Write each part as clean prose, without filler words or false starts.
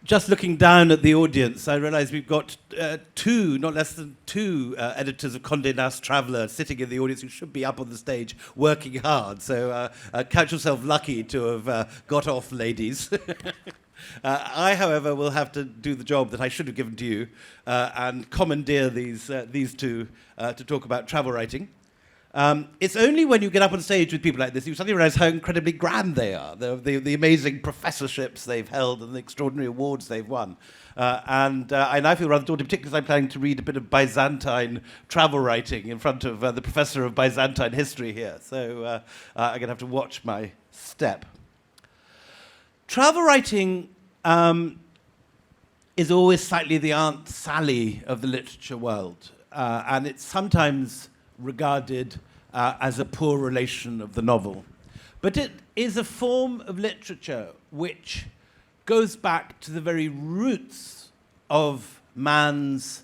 just looking down at the audience, I realize we've got not less than two editors of Condé Nast Traveller sitting in the audience who should be up on the stage working hard. So count yourself lucky to have got off, ladies. I, however, will have to do the job that I should have given to you and commandeer these two to talk about travel writing. It's only when you get up on stage with people like this you suddenly realize how incredibly grand they are, the amazing professorships they've held and the extraordinary awards they've won. And I feel rather daunted, particularly as I'm planning to read a bit of Byzantine travel writing in front of the professor of Byzantine history here. So I'm going to have to watch my step. Travel writing is always slightly the Aunt Sally of the literature world, and it's sometimes regarded as a poor relation of the novel. But it is a form of literature which goes back to the very roots of man's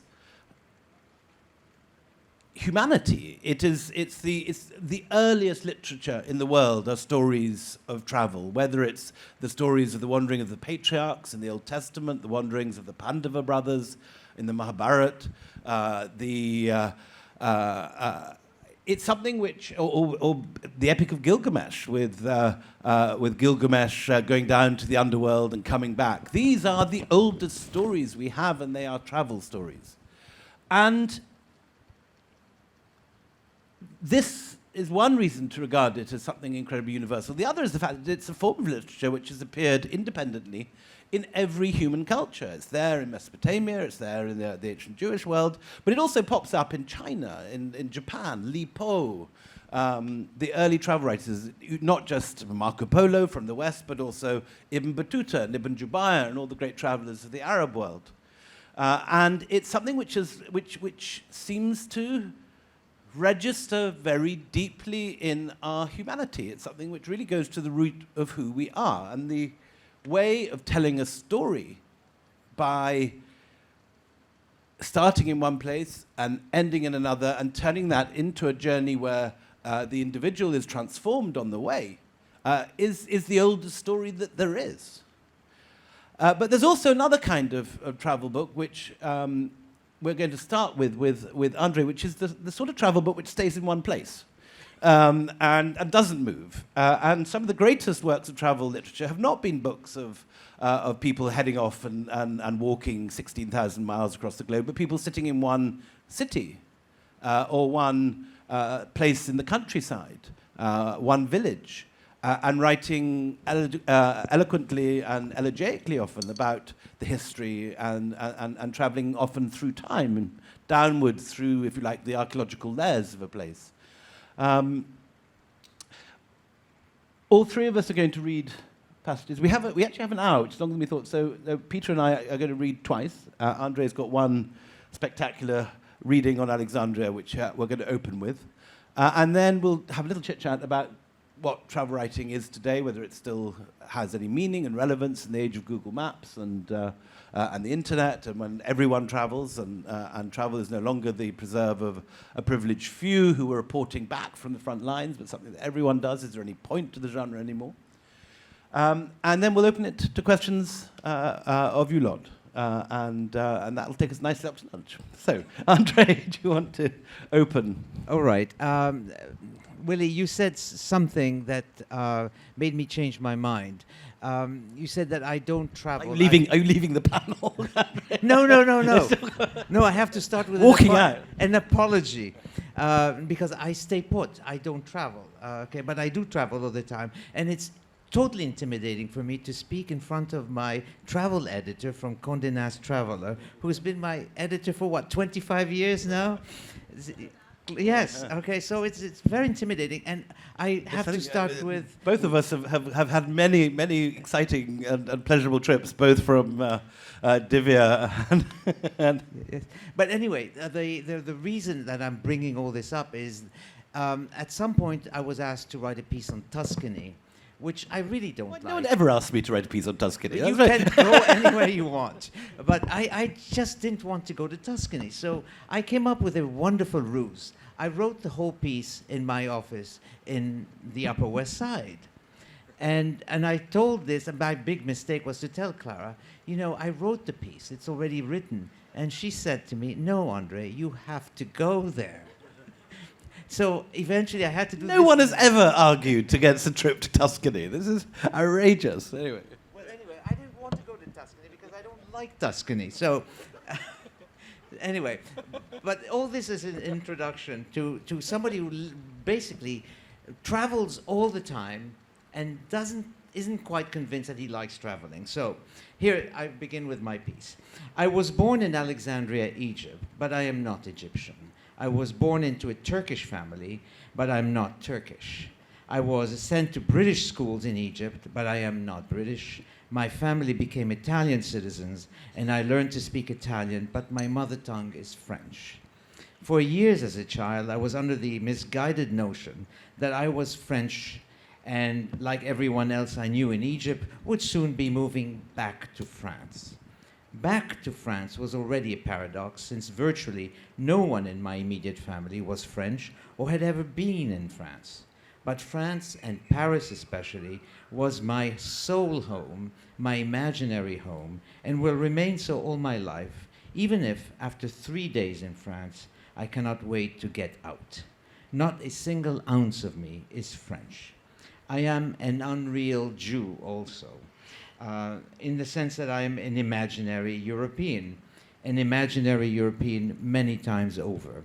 humanity. It's the earliest literature in the world are stories of travel, whether it's the stories of the wandering of the patriarchs in the Old Testament, the wanderings of the Pandava brothers in the Mahabharata, it's something which, or the Epic of Gilgamesh, with Gilgamesh going down to the underworld and coming back. These are the oldest stories we have, and they are travel stories. And this is one reason to regard it as something incredibly universal. The other is the fact that it's a form of literature which has appeared independently in every human culture. It's there in Mesopotamia, it's there in the ancient Jewish world, but it also pops up in China, in Japan, Li Po, the early travel writers, not just Marco Polo from the West, but also Ibn Battuta and Ibn Jubayr and all the great travelers of the Arab world. And it's something which seems to register very deeply in our humanity. It's something which really goes to the root of who we are. And the way of telling a story by starting in one place and ending in another and turning that into a journey where the individual is transformed on the way is the oldest story that there is. But there's also another kind of travel book which we're going to start with Andre, which is the sort of travel book which stays in one place and doesn't move. And some of the greatest works of travel literature have not been books of people heading off and walking 16,000 miles across the globe, but people sitting in one city or one place in the countryside, one village, and writing eloquently and elegiacally often about the history and traveling often through time and downwards through, if you like, the archaeological layers of a place. All three of us are going to read passages. We actually have an hour, which is longer than we thought. So Peter and I are going to read twice. Andre's got one spectacular reading on Alexandria, which we're going to open with. And then we'll have a little chit-chat about what travel writing is today, whether it still has any meaning and relevance in the age of Google Maps and the internet, and when everyone travels, and travel is no longer the preserve of a privileged few who are reporting back from the front lines, but something that everyone does. Is there any point to the genre anymore? And then we'll open it to questions of you lot, and that'll take us nicely up to lunch. So, Andre, do you want to open? All right. Willie, you said something that made me change my mind. You said that I don't travel. Are you leaving the panel? No. No, I have to start with an apology. Because I stay put. I don't travel. Okay, but I do travel all the time. And it's totally intimidating for me to speak in front of my travel editor from Condé Nast Traveller, who's been my editor for, 25 years now? Yes. Okay. So it's very intimidating, and I have to start with. Both of us have had many exciting and pleasurable trips, both from Divya and. Yes. But anyway, the reason that I'm bringing all this up is, at some point I was asked to write a piece on Tuscany, which I really don't like. No one ever asked me to write a piece on Tuscany. You can go anywhere you want. But I just didn't want to go to Tuscany. So I came up with a wonderful ruse. I wrote the whole piece in my office in the Upper West Side. And I told this, and my big mistake was to tell Clara, you know, I wrote the piece, it's already written. And she said to me, no, Andre, you have to go there. So eventually I had to do No one has ever argued against a trip to Tuscany. This is outrageous. Anyway. Well, anyway, I didn't want to go to Tuscany because I don't like Tuscany. So anyway, but all this is an introduction to somebody who basically travels all the time and isn't quite convinced that he likes traveling. So here I begin with my piece. I was born in Alexandria, Egypt, but I am not Egyptian. I was born into a Turkish family, but I'm not Turkish. I was sent to British schools in Egypt, but I am not British. My family became Italian citizens, and I learned to speak Italian, but my mother tongue is French. For years as a child, I was under the misguided notion that I was French and, like everyone else I knew in Egypt, would soon be moving back to France. Back to France was already a paradox, since virtually no one in my immediate family was French or had ever been in France. But France, and Paris especially, was my soul home, my imaginary home, and will remain so all my life, even if, after 3 days in France, I cannot wait to get out. Not a single ounce of me is French. I am an unreal Jew also, in the sense that I am an imaginary European many times over.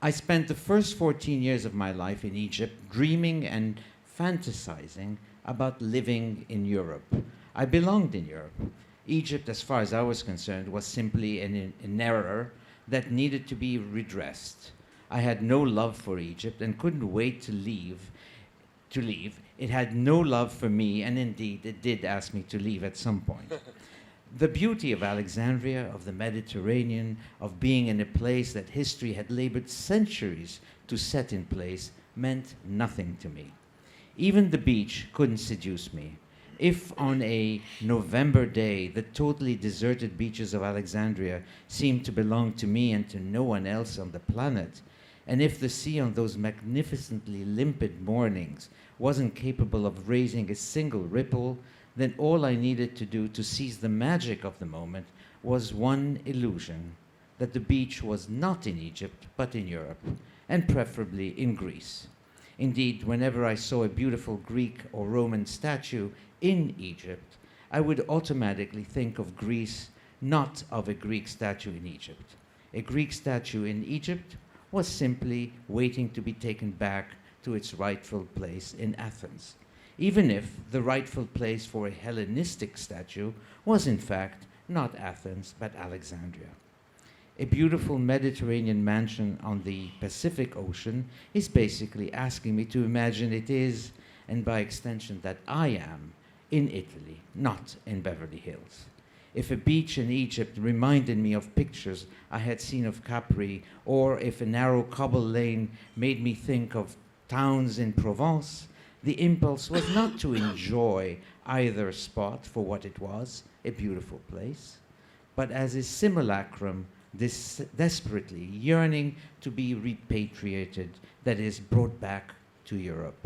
I spent the first 14 years of my life in Egypt dreaming and fantasizing about living in Europe. I belonged in Europe. Egypt, as far as I was concerned, was simply an error that needed to be redressed. I had no love for Egypt and couldn't wait to leave. It had no love for me, and indeed it did ask me to leave at some point. The beauty of Alexandria, of the Mediterranean, of being in a place that history had labored centuries to set in place, meant nothing to me. Even the beach couldn't seduce me. If on a November day the totally deserted beaches of Alexandria seemed to belong to me and to no one else on the planet, and if the sea on those magnificently limpid mornings wasn't capable of raising a single ripple, then all I needed to do to seize the magic of the moment was one illusion, that the beach was not in Egypt, but in Europe, and preferably in Greece. Indeed, whenever I saw a beautiful Greek or Roman statue in Egypt, I would automatically think of Greece, not of a Greek statue in Egypt. A Greek statue in Egypt was simply waiting to be taken back to its rightful place in Athens, even if the rightful place for a Hellenistic statue was in fact not Athens, but Alexandria. A beautiful Mediterranean mansion on the Pacific Ocean is basically asking me to imagine it is, and by extension that I am, in Italy, not in Beverly Hills. If a beach in Egypt reminded me of pictures I had seen of Capri, or if a narrow cobble lane made me think of towns in Provence, the impulse was not to enjoy either spot for what it was, a beautiful place, but as a simulacrum, desperately yearning to be repatriated, that is, brought back to Europe.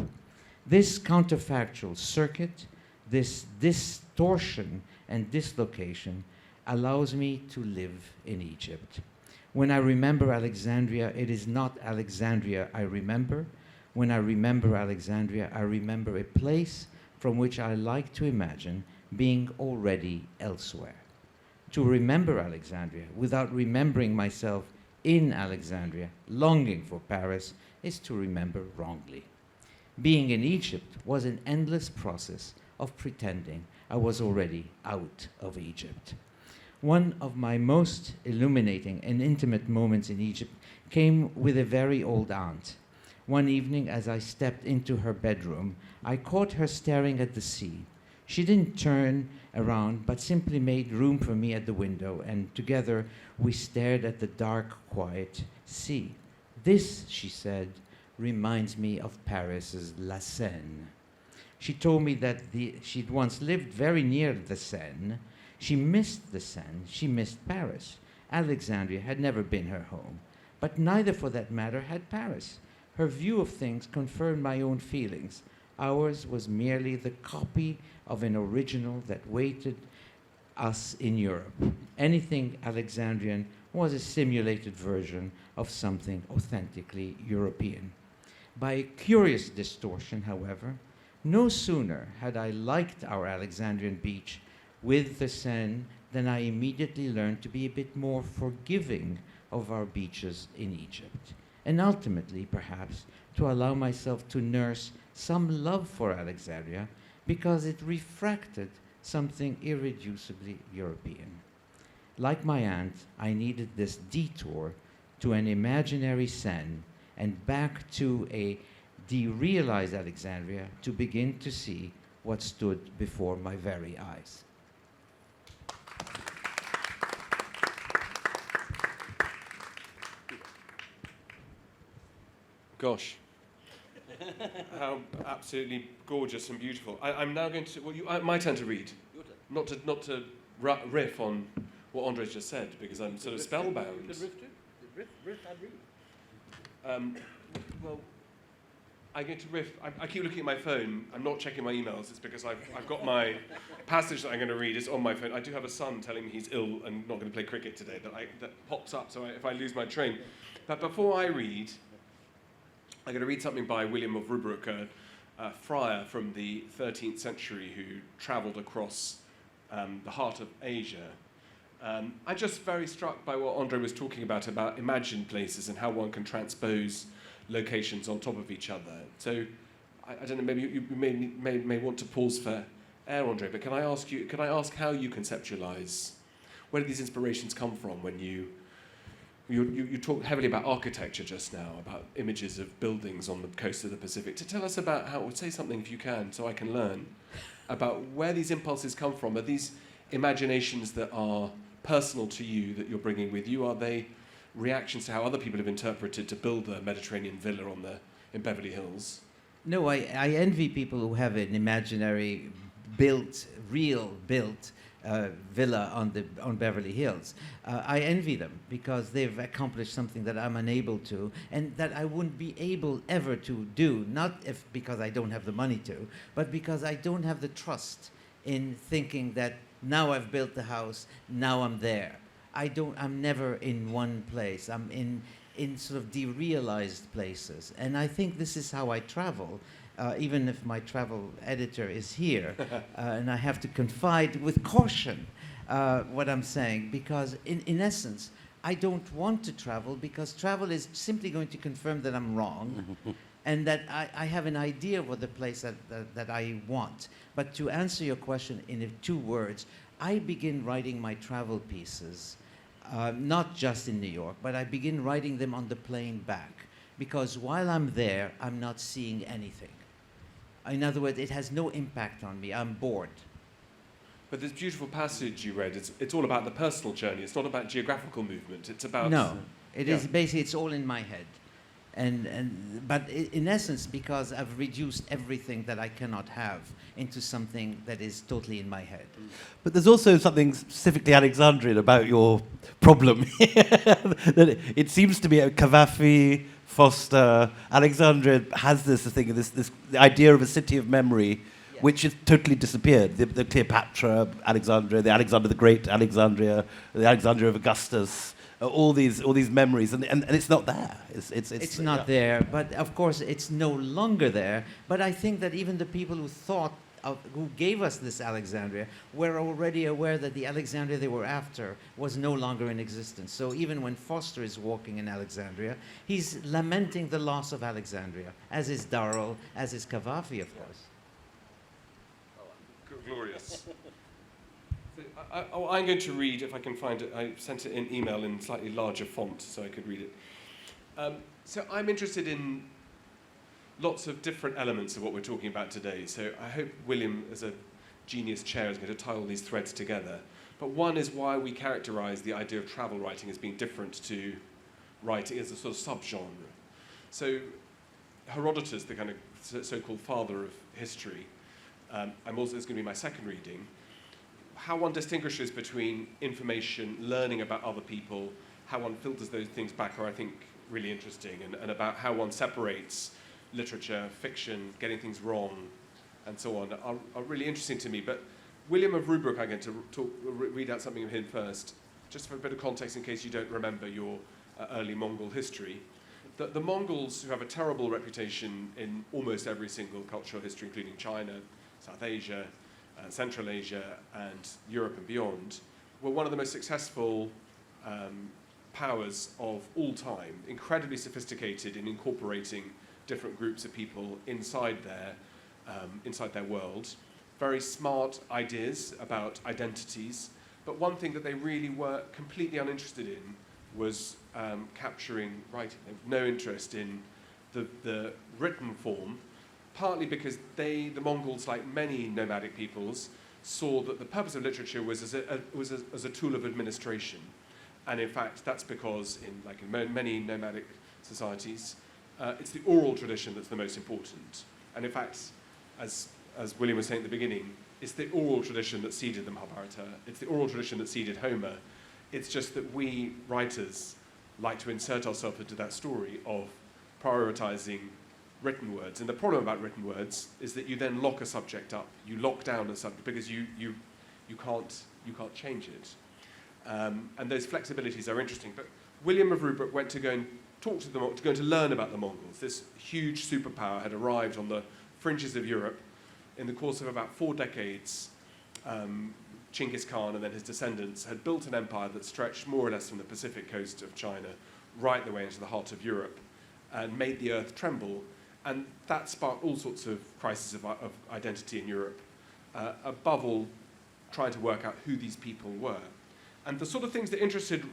This counterfactual circuit, this distortion and dislocation allows me to live in Egypt. When I remember Alexandria, it is not Alexandria I remember. When I remember Alexandria, I remember a place from which I like to imagine being already elsewhere. To remember Alexandria without remembering myself in Alexandria, longing for Paris, is to remember wrongly. Being in Egypt was an endless process of pretending I was already out of Egypt. One of my most illuminating and intimate moments in Egypt came with a very old aunt. One evening, as I stepped into her bedroom, I caught her staring at the sea. She didn't turn around, but simply made room for me at the window, and together we stared at the dark, quiet sea. This, she said, reminds me of Paris's La Seine. She told me that she'd once lived very near the Seine. She missed the Seine, she missed Paris. Alexandria had never been her home, but neither, for that matter, had Paris. Her view of things confirmed my own feelings. Ours was merely the copy of an original that waited us in Europe. Anything Alexandrian was a simulated version of something authentically European. By a curious distortion, however, no sooner had I liked our Alexandrian beach with the Seine than I immediately learned to be a bit more forgiving of our beaches in Egypt, and ultimately, perhaps, to allow myself to nurse some love for Alexandria because it refracted something irreducibly European. Like my aunt, I needed this detour to an imaginary Seine and back to a derealized Alexandria to begin to see what stood before my very eyes. Gosh, how absolutely gorgeous and beautiful. I'm now going to, my turn to read, not to riff on what Andre's just said, because I'm sort of spellbound. Riff and read. Well, I'm going to riff. I keep looking at my phone. I'm not checking my emails. It's because I've got my passage that I'm going to read is on my phone. I do have a son telling me he's ill and not going to play cricket today. That pops up. So if I lose my train, but before I read, I'm going to read something by William of Rubruck, a friar from the 13th century who travelled across the heart of Asia. I'm just very struck by what Andre was talking about imagined places and how one can transpose locations on top of each other. So, I don't know, maybe you may want to pause for air, Andre, but can I ask how you conceptualize, where do these inspirations come from when you talk heavily about architecture just now, about images of buildings on the coast of the Pacific. To tell us about say something if you can, so I can learn, about where these impulses come from. Are these imaginations that are personal to you, that you're bringing with you? Are they reactions to how other people have interpreted to build a Mediterranean villa in Beverly Hills? No, I envy people who have an imaginary real built villa on Beverly Hills. I envy them because they've accomplished something that I'm unable to, and that I wouldn't be able ever to do, not because I don't have the money to, but because I don't have the trust in thinking that now I've built the house, now I'm there. I'm never in one place. I'm in sort of derealized places. And I think this is how I travel. Even if my travel editor is here, and I have to confide with caution what I'm saying, because in essence, I don't want to travel because travel is simply going to confirm that I'm wrong and that I have an idea of what the place that I want. But to answer your question in 2 words, I begin writing my travel pieces, not just in New York, but I begin writing them on the plane back, because while I'm there, I'm not seeing anything. In other words, it has no impact on me. I'm bored. But this beautiful passage you read, it's all about the personal journey. It's not about geographical movement. It's about... No, it is basically, it's all in my head. But in essence, because I've reduced everything that I cannot have into something that is totally in my head. But there's also something specifically Alexandrian about your problem. That it seems to be a Cavafy, Foster, Alexandria has this thing, this idea of a city of memory, which has totally disappeared. The Cleopatra, Alexandria, the Alexander the Great, Alexandria, the Alexandria of Augustus, all these memories, and it's not there. It's not there, but of course it's no longer there. But I think that even the people who gave us this Alexandria were already aware that the Alexandria they were after was no longer in existence. So even when Foster is walking in Alexandria, he's lamenting the loss of Alexandria, as is Darrell, as is Cavafy, of course. Glorious. So I'm going to read, if I can find it. I sent it in email in slightly larger font so I could read it. So I'm interested in lots of different elements of what we're talking about today. So I hope William, as a genius chair, is going to tie all these threads together. But one is why we characterize the idea of travel writing as being different to writing as a sort of subgenre. So Herodotus, the kind of so-called father of history, it's going to be my second reading. How one distinguishes between information, learning about other people, how one filters those things back are, I think, really interesting, and about how one separates literature, fiction, getting things wrong, and so on, are really interesting to me. But William of Rubruk, I'm going to read out something of him first, just for a bit of context in case you don't remember your early Mongol history. The Mongols, who have a terrible reputation in almost every single cultural history, including China, South Asia, Central Asia, and Europe and beyond, were one of the most successful powers of all time, incredibly sophisticated in incorporating different groups of people inside their world. Very smart ideas about identities, but one thing that they really were completely uninterested in was capturing writing. They had no interest in the written form, partly because the Mongols, like many nomadic peoples, saw that the purpose of literature was as a tool of administration. And in fact, that's because in many nomadic societies, it's the oral tradition that's the most important. And in fact, as William was saying at the beginning, it's the oral tradition that seeded the Mahabharata. It's the oral tradition that seeded Homer. It's just that we writers like to insert ourselves into that story of prioritizing written words. And the problem about written words is that you then lock a subject up. You lock down a subject because you can't change it. And those flexibilities are interesting. But William of Rubruk went to go and talk to them, to go to learn about the Mongols. This huge superpower had arrived on the fringes of Europe in the course of about 4 decades. Genghis Khan and then his descendants had built an empire that stretched more or less from the Pacific coast of China right the way into the heart of Europe and made the earth tremble. And that sparked all sorts of crises of identity in Europe, above all trying to work out who these people were. And the sort of things that interested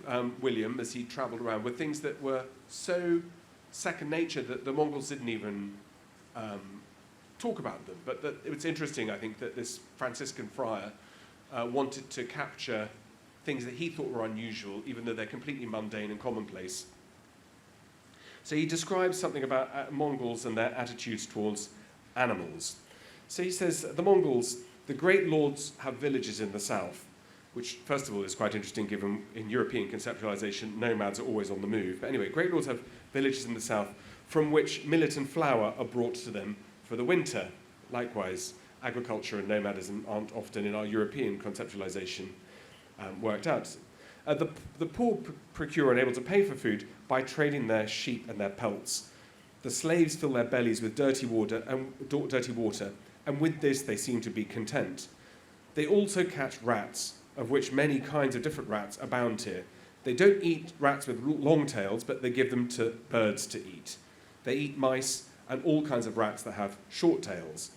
William as he travelled around were things that were so second nature that the Mongols didn't even talk about them. But that it was interesting, I think, that this Franciscan friar wanted to capture things that he thought were unusual, even though they're completely mundane and commonplace. So he describes something about Mongols and their attitudes towards animals. So he says, the Mongols, the great lords have villages in the south, which, first of all, is quite interesting given in European conceptualization, nomads are always on the move. But anyway, great lords have villages in the south from which millet and flour are brought to them for the winter. Likewise, agriculture and nomadism aren't often in our European conceptualization worked out. The poor procure unable to pay for food by trading their sheep and their pelts. The slaves fill their bellies with dirty water, and with this they seem to be content. They also catch rats, of which many kinds of different rats abound here. They don't eat rats with long tails, but they give them to birds to eat. They eat mice and all kinds of rats that have short tails.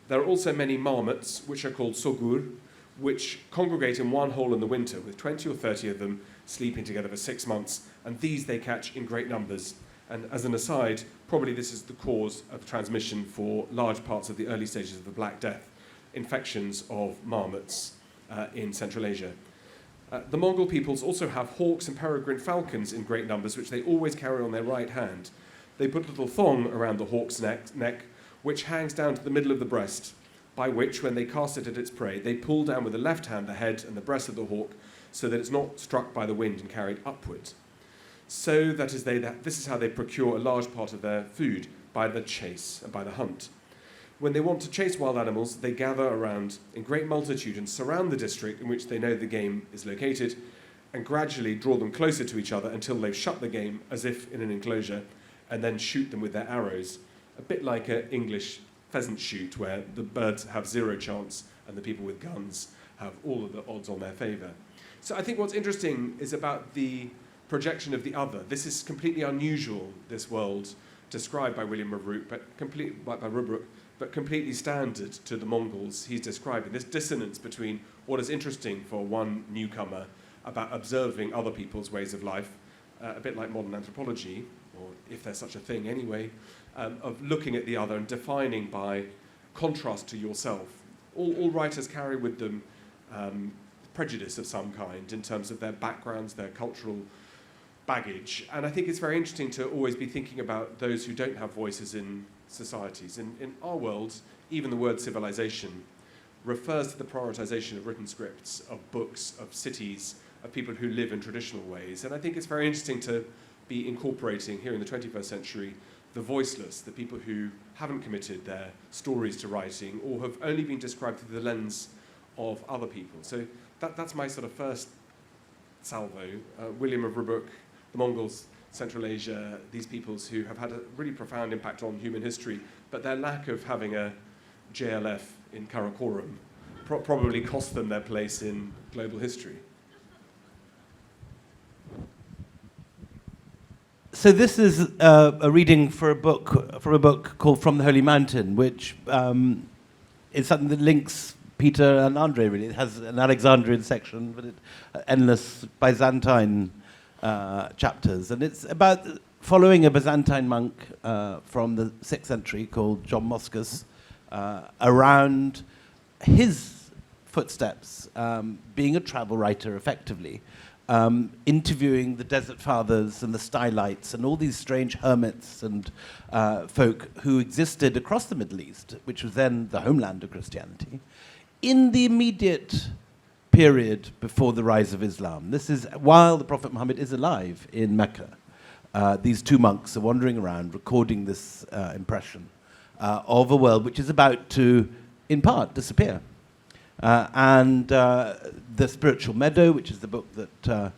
There are also many marmots, which are called sogur, which congregate in one hole in the winter, with 20 or 30 of them sleeping together for 6 months, and these they catch in great numbers. And as an aside, probably this is the cause of transmission for large parts of the early stages of the Black Death, infections of marmots in Central Asia. The Mongol peoples also have hawks and peregrine falcons in great numbers, which they always carry on their right hand. They put a little thong around the hawk's neck, which hangs down to the middle of the breast, by which, when they cast it at its prey, they pull down with the left hand the head and the breast of the hawk so that it's not struck by the wind and carried upwards. So this is how they procure a large part of their food, by the chase and by the hunt. When they want to chase wild animals, they gather around in great multitude and surround the district in which they know the game is located and gradually draw them closer to each other until they've shut the game as if in an enclosure and then shoot them with their arrows, a bit like an English pheasant shoot where the birds have 0 chance and the people with guns have all of the odds on their favour. So I think what's interesting is about the projection of the other. This is completely unusual, this world described by William of Rubruk, but completely standard to the Mongols he's describing. This dissonance between what is interesting for one newcomer about observing other people's ways of life, a bit like modern anthropology, or if there's such a thing anyway, of looking at the other and defining by contrast to yourself. All writers carry with them prejudice of some kind in terms of their backgrounds, their cultural baggage. And I think it's very interesting to always be thinking about those who don't have voices in societies. In our world, even the word civilization refers to the prioritization of written scripts, of books, of cities, of people who live in traditional ways. And I think it's very interesting to be incorporating here in the 21st century the voiceless, the people who haven't committed their stories to writing or have only been described through the lens of other people. So that's my sort of first salvo. William of Rubruck, the Mongols, Central Asia, these peoples who have had a really profound impact on human history, but their lack of having a JLF in Karakoram probably cost them their place in global history. So this is a reading from a book called From the Holy Mountain, which is something that links Peter and Andre, really. It has an Alexandrian section, but endless Byzantine chapters. And it's about following a Byzantine monk from the 6th century called John Moschus around his footsteps, being a travel writer effectively, interviewing the desert fathers and the stylites and all these strange hermits and folk who existed across the Middle East, which was then the homeland of Christianity, in the immediate period before the rise of Islam. This is while the Prophet Muhammad is alive in Mecca. These two monks are wandering around recording this impression of a world which is about to, in part, disappear. And The Spiritual Meadow, which is the book that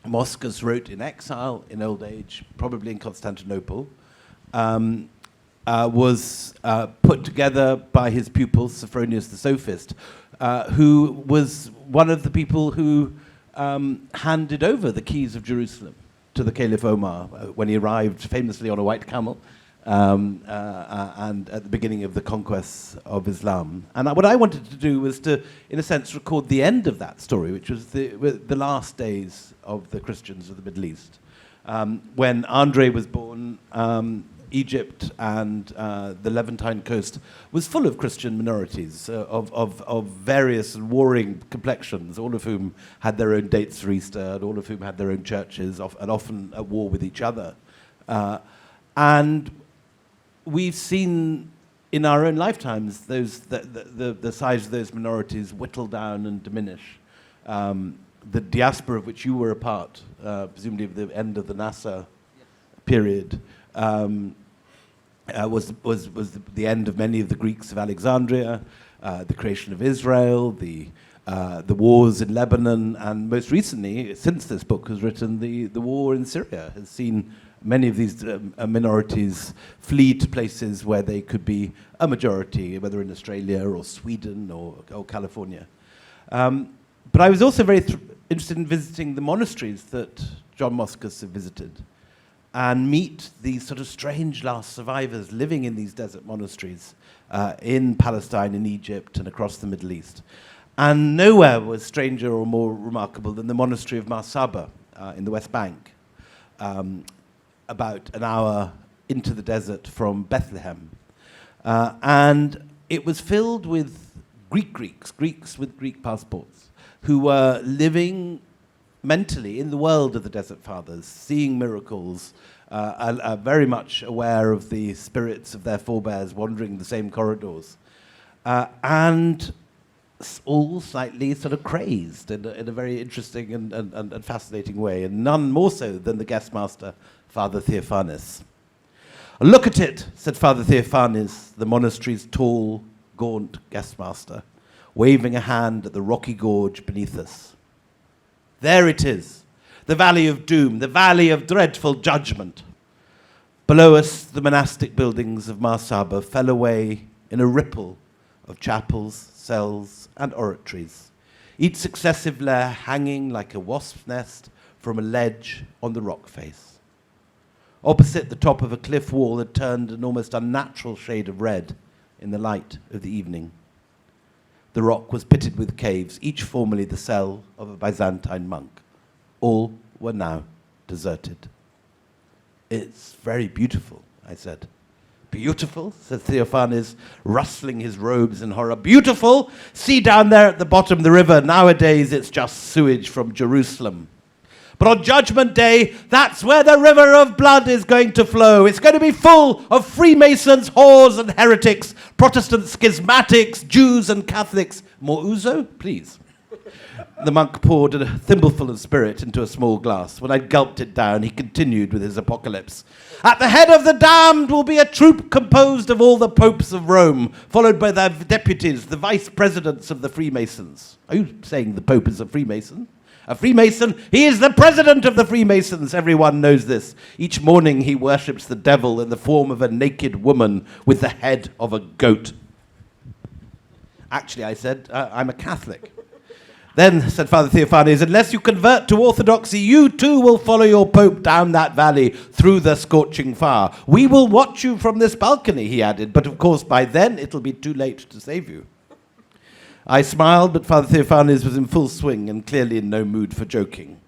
Moschus wrote in exile, in old age, probably in Constantinople, was put together by his pupil, Sophronius the Sophist, who was one of the people who handed over the keys of Jerusalem to the Caliph Omar when he arrived famously on a white camel, and at the beginning of the conquests of Islam. And what I wanted to do was to, in a sense, record the end of that story, which was the last days of the Christians of the Middle East. When Andre was born, Egypt and the Levantine coast was full of Christian minorities of various warring complexions, all of whom had their own dates for Easter, and all of whom had their own churches, and often at war with each other. And we've seen in our own lifetimes the size of those minorities whittle down and diminish. The diaspora of which you were a part, presumably at the end of the Nasser period, was the end of many of the Greeks of Alexandria, the creation of Israel, the wars in Lebanon, and most recently, since this book was written, the war in Syria has seen many of these minorities flee to places where they could be a majority, whether in Australia or Sweden or California. But I was also very interested in visiting the monasteries that John Moschus had visited, and meet these sort of strange last survivors living in these desert monasteries in Palestine, in Egypt, and across the Middle East. And nowhere was stranger or more remarkable than the monastery of Mar Saba in the West Bank, about an hour into the desert from Bethlehem. And it was filled with Greeks with Greek passports, who were living mentally in the world of the Desert Fathers, seeing miracles, are very much aware of the spirits of their forebears wandering the same corridors, and all slightly sort of crazed in a very interesting and fascinating way, and none more so than the guest master, Father Theophanes. "Look at it," said Father Theophanes, the monastery's tall, gaunt guest master, waving a hand at the rocky gorge beneath us. "There it is, the valley of doom, the valley of dreadful judgment. Below us, the monastic buildings of Mar Saba fell away in a ripple of chapels, cells, and oratories, each successive layer hanging like a wasp's nest from a ledge on the rock face. Opposite, the top of a cliff wall had turned an almost unnatural shade of red in the light of the evening. The rock was pitted with caves, each formerly the cell of a Byzantine monk. All were now deserted." "It's very beautiful," I said. "Beautiful?" said Theophanes, rustling his robes in horror. "Beautiful? See down there at the bottom of the river. Nowadays it's just sewage from Jerusalem. But on Judgment Day, that's where the river of blood is going to flow. It's going to be full of Freemasons, whores, and heretics, Protestant schismatics, Jews and Catholics." More ouzo, please. The monk poured a thimbleful of spirit into a small glass. When I'd gulped it down, he continued with his apocalypse. At the head of the damned will be a troop composed of all the popes of Rome, followed by their deputies, the vice presidents of the Freemasons. Are you saying the Pope is a Freemason? A Freemason? He is the president of the Freemasons. Everyone knows this. Each morning he worships the devil in the form of a naked woman with the head of a goat. Actually, I said, I'm a Catholic. Then, said Father Theophanes, unless you convert to orthodoxy, you too will follow your Pope down that valley through the scorching fire. We will watch you from this balcony, he added, but of course by then it'll be too late to save you. I smiled, but Father Theophanes was in full swing and clearly in no mood for joking.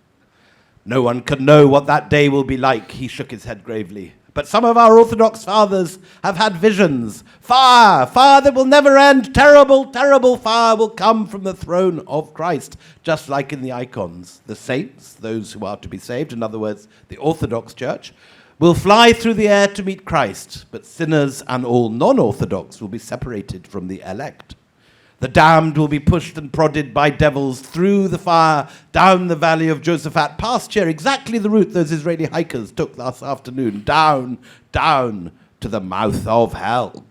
No one can know what that day will be like, he shook his head gravely. But some of our Orthodox fathers have had visions. Fire! Fire that will never end! Terrible, terrible fire will come from the throne of Christ, just like in the icons. The saints, those who are to be saved, in other words, the Orthodox Church, will fly through the air to meet Christ, but sinners and all non-Orthodox will be separated from the elect. The damned will be pushed and prodded by devils through the fire, down the valley of Josaphat, past here, exactly the route those Israeli hikers took last afternoon, down, down to the mouth of hell.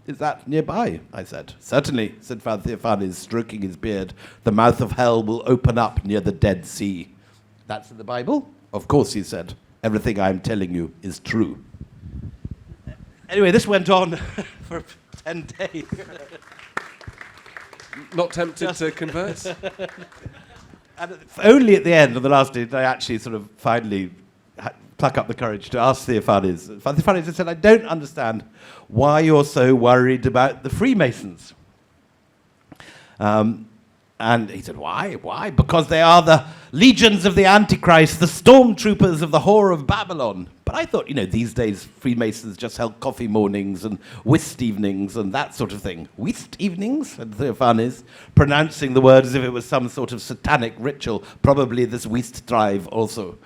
Is that nearby? I said. Certainly, said Father Theophanes, stroking his beard. The mouth of hell will open up near the Dead Sea. That's in the Bible? Of course, he said. Everything I'm telling you is true. Anyway, this went on for 10 days. Not tempted to convert? And only at the end, on the last day, did I actually sort of finally pluck up the courage to ask Theophanes. Father Theophanes said, I don't understand why you're so worried about the Freemasons. And he said, why? Why? Because they are the legions of the Antichrist, the stormtroopers of the whore of Babylon. But I thought, these days Freemasons just held coffee mornings and whist evenings and that sort of thing. Whist evenings? Said Theophanes, pronouncing the word as if it was some sort of satanic ritual, probably this whist drive also.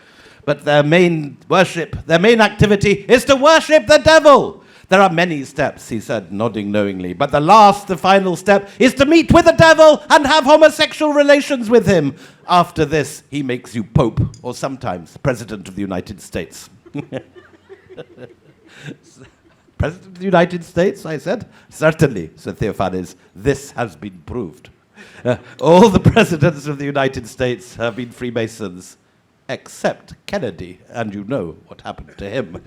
But their main worship, their main activity is to worship the devil. There are many steps, he said, nodding knowingly, but the final step is to meet with the devil and have homosexual relations with him. After this, he makes you Pope, or sometimes President of the United States. President of the United States, I said. Certainly, said Theophanes, this has been proved. All the presidents of the United States have been Freemasons, except Kennedy, and you know what happened to him.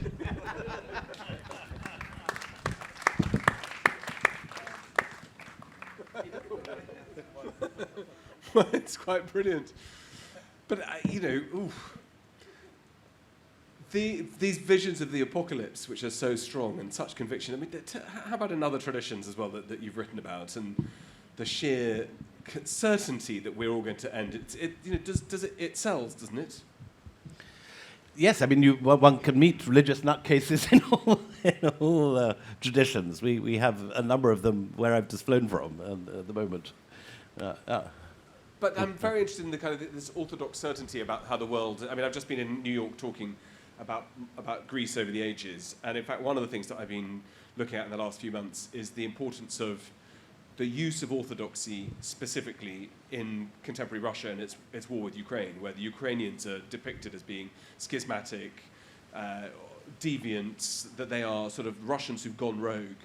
Well, it's quite brilliant. But, these visions of the apocalypse, which are so strong and such conviction, how about in other traditions as well that you've written about, and the sheer certainty that we're all going to end? It sells, doesn't it? Yes, one can meet religious nutcases in all traditions. We have a number of them where I've just flown from at the moment. But I'm very interested in the kind of this orthodox certainty about how the world. I've just been in New York talking about Greece over the ages, and in fact, one of the things that I've been looking at in the last few months is the importance of the use of orthodoxy specifically in contemporary Russia and its war with Ukraine, where the Ukrainians are depicted as being schismatic, deviants, that they are sort of Russians who've gone rogue.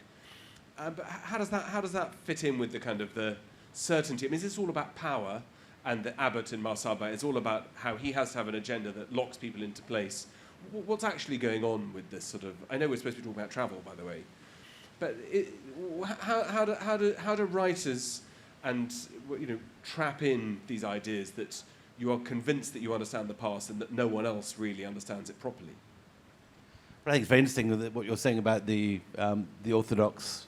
But how does that fit in with the kind of the certainty? Is this all about power? And the abbot in Marsaba is all about how he has to have an agenda that locks people into place. What's actually going on with this sort of? I know we're supposed to be talking about travel, by the way, but how do writers and trap in these ideas that you are convinced that you understand the past and that no one else really understands it properly? I think it's very interesting what you're saying about the Orthodox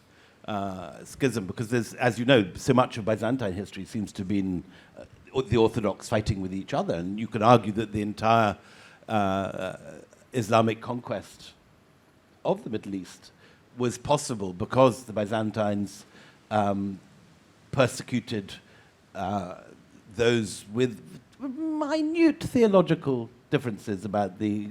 schism, because there's, as you know, so much of Byzantine history seems to have been the Orthodox fighting with each other, and you could argue that the entire Islamic conquest of the Middle East was possible because the Byzantines persecuted those with minute theological differences about the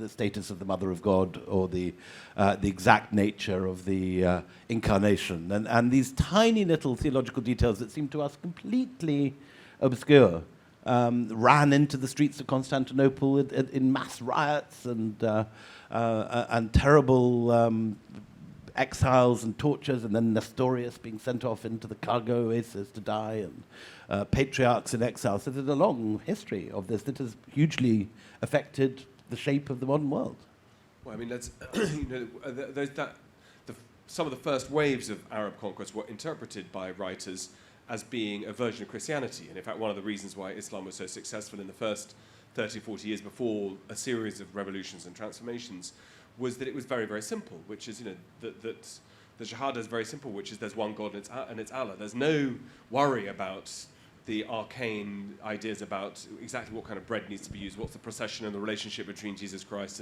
status of the Mother of God or the exact nature of the incarnation, and these tiny little theological details that seem to us completely obscure, ran into the streets of Constantinople in mass riots and terrible exiles and tortures, and then Nestorius being sent off into the cargo oasis to die, and patriarchs in exile. So there's a long history of this that has hugely affected the shape of the modern world. Well, I mean, that's some of the first waves of Arab conquest were interpreted by writers as being a version of Christianity. And in fact, one of the reasons why Islam was so successful in the first 30, 40 years before a series of revolutions and transformations was that it was very, very simple, which is, that the Shahada is very simple, which is there's one God and it's Allah. There's no worry about the arcane ideas about exactly what kind of bread needs to be used, what's the procession and the relationship between Jesus Christ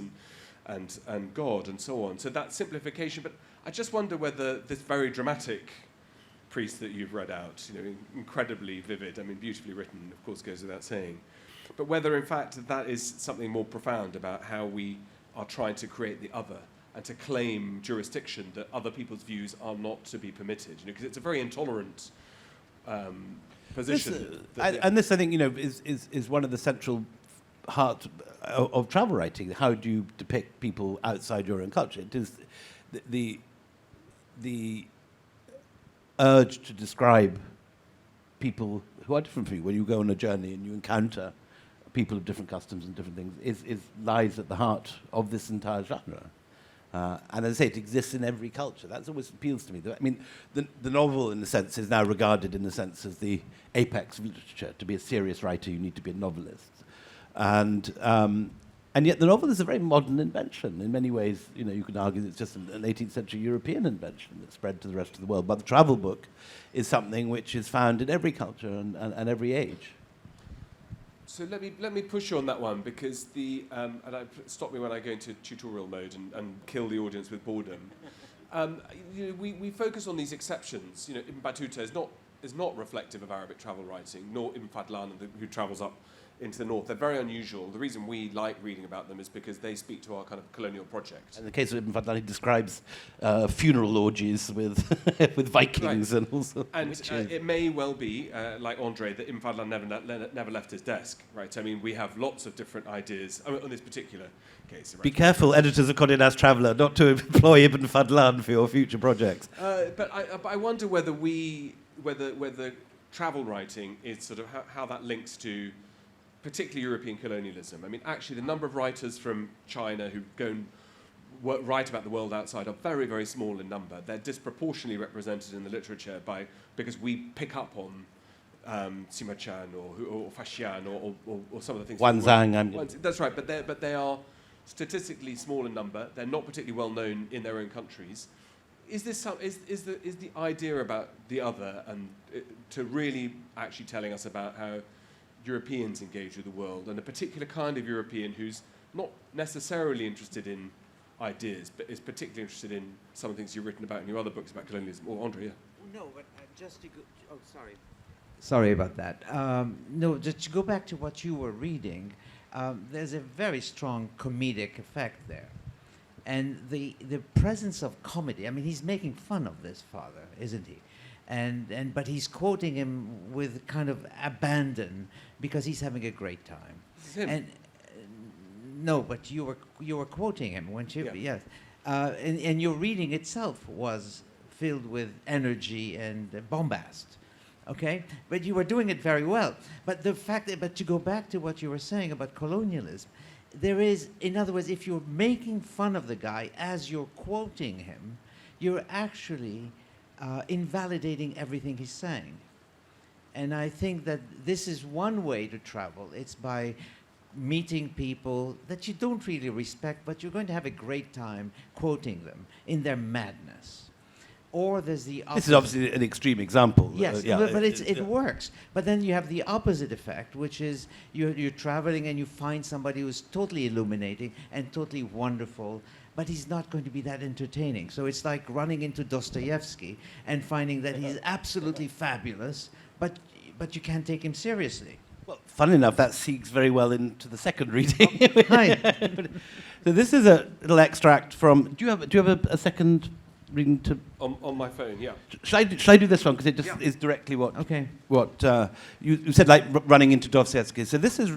and God, and so on. So that simplification, but I just wonder whether this very dramatic priest that you've read out, incredibly vivid, I mean, beautifully written, of course, goes without saying, but whether, in fact, that is something more profound about how we are trying to create the other and to claim jurisdiction that other people's views are not to be permitted, because it's a very intolerant position. And this, I think, is one of the central heart of travel writing. How do you depict people outside your own culture? It is the urge to describe people who are different from you. When you go on a journey and you encounter people of different customs and different things, lies at the heart of this entire genre. And as I say, it exists in every culture. That always appeals to me. I mean, the novel, in a sense, is now regarded in a sense as the apex of literature. To be a serious writer, you need to be a novelist. And yet the novel is a very modern invention. In many ways, you can argue that it's just an 18th century European invention that spread to the rest of the world. But the travel book is something which is found in every culture and every age. So let me push you on that one, because stop me when I go into tutorial mode and kill the audience with boredom. We focus on these exceptions. Ibn Battuta is not reflective of Arabic travel writing, nor Ibn Fadlan, who travels up into the north. They're very unusual. The reason we like reading about them is because they speak to our kind of colonial project. In the case of Ibn Fadlan, he describes funeral orgies with with Vikings, right, and also. And it may well be, like Andre, that Ibn Fadlan never left his desk, right? I mean, we have lots of different ideas on this particular case. Right? Be careful, editors of Condé Nast Traveller, not to employ Ibn Fadlan for your future projects. But I wonder whether travel writing is sort of how that links to particularly European colonialism. I mean, actually, the number of writers from China who go and write about the world outside are very, very small in number. They're disproportionately represented in the literature because we pick up on Sima Chan or Fashian or some of the things. Wanzang. That's right, but they are statistically small in number. They're not particularly well known in their own countries. Is the idea about the other and to really actually telling us about how Europeans engage with the world, and a particular kind of European who's not necessarily interested in ideas, but is particularly interested in some of the things you've written about in your other books about colonialism. Or Andre, yeah. No, but just to go... Oh, sorry. Sorry about that. No, just to go back to what you were reading, there's a very strong comedic effect there. And the presence of comedy, I mean, he's making fun of this father, isn't he? But he's quoting him with kind of abandon because he's having a great time. This is him. And no, but you were quoting him, weren't you? Yeah. Yes. And your reading itself was filled with energy and bombast. Okay, but you were doing it very well. But to go back to what you were saying about colonialism, there is, in other words, if you're making fun of the guy as you're quoting him, you're actually invalidating everything he's saying. And I think that this is one way to travel. It's by meeting people that you don't really respect, but you're going to have a great time quoting them in their madness. Or there's the opposite. This is obviously an extreme example. Yes, but it works. But then you have the opposite effect, which is you're traveling and you find somebody who's totally illuminating and totally wonderful, but he's not going to be that entertaining. So it's like running into Dostoevsky and finding that he's absolutely fabulous, but you can't take him seriously. Well, fun enough, that segues very well into the second reading. Hi. So this is a little extract from. Do you have a second reading to... On my phone, yeah. Shall I do this one? Because it just is directly what you said, like running into Dostoevsky. So this is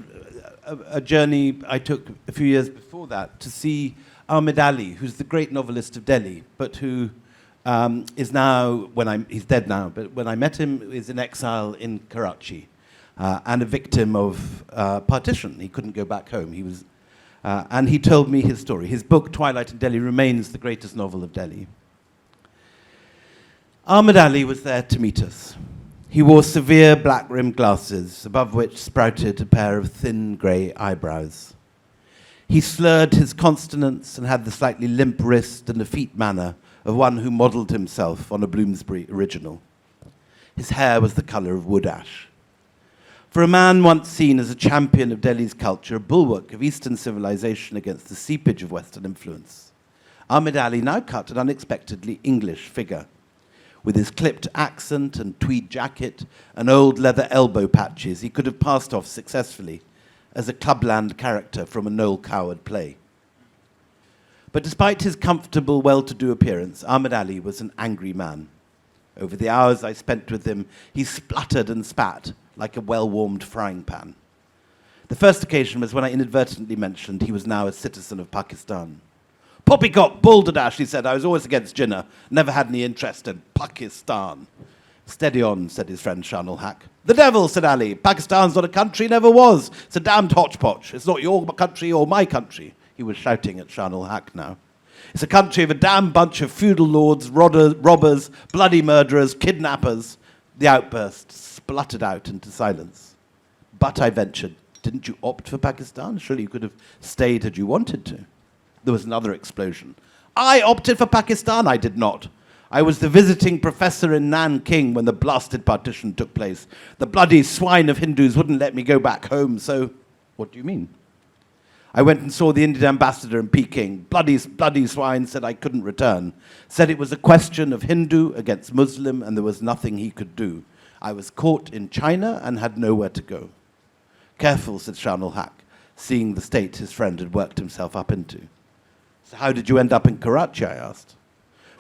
a journey I took a few years before that to see Ahmed Ali, who's the great novelist of Delhi, but who is now, he's dead now, but when I met him, is in exile in Karachi and a victim of partition. He couldn't go back home. He was, and he told me his story. His book, Twilight in Delhi, remains the greatest novel of Delhi. Ahmed Ali was there to meet us. He wore severe black-rimmed glasses, above which sprouted a pair of thin grey eyebrows. He slurred his consonants and had the slightly limp wrist and effete manner of one who modelled himself on a Bloomsbury original. His hair was the colour of wood ash. For a man once seen as a champion of Delhi's culture, a bulwark of Eastern civilization against the seepage of Western influence, Ahmed Ali now cut an unexpectedly English figure. With his clipped accent and tweed jacket and old leather elbow patches, he could have passed off successfully as a clubland character from a Noel Coward play. But despite his comfortable, well-to-do appearance, Ahmed Ali was an angry man. Over the hours I spent with him, he spluttered and spat like a well-warmed frying pan. The first occasion was when I inadvertently mentioned he was now a citizen of Pakistan. Poppycock, balderdash, he said. I was always against Jinnah. Never had any interest in Pakistan. Steady on, said his friend Shanul Haq. The devil, said Ali. Pakistan's not a country, never was. It's a damned hodgepodge. It's not your country or my country. He was shouting at Shanul Haq now. It's a country of a damn bunch of feudal lords, robbers, bloody murderers, kidnappers. The outburst spluttered out into silence. But I ventured, didn't you opt for Pakistan? Surely you could have stayed had you wanted to. There was another explosion. I opted for Pakistan, I did not. I was the visiting professor in Nanking when the blasted partition took place. The bloody swine of Hindus wouldn't let me go back home, so what do you mean? I went and saw the Indian ambassador in Peking. Bloody swine said I couldn't return. Said it was a question of Hindu against Muslim and there was nothing he could do. I was caught in China and had nowhere to go. Careful, said Shanul Haq, seeing the state his friend had worked himself up into. So how did you end up in Karachi, I asked.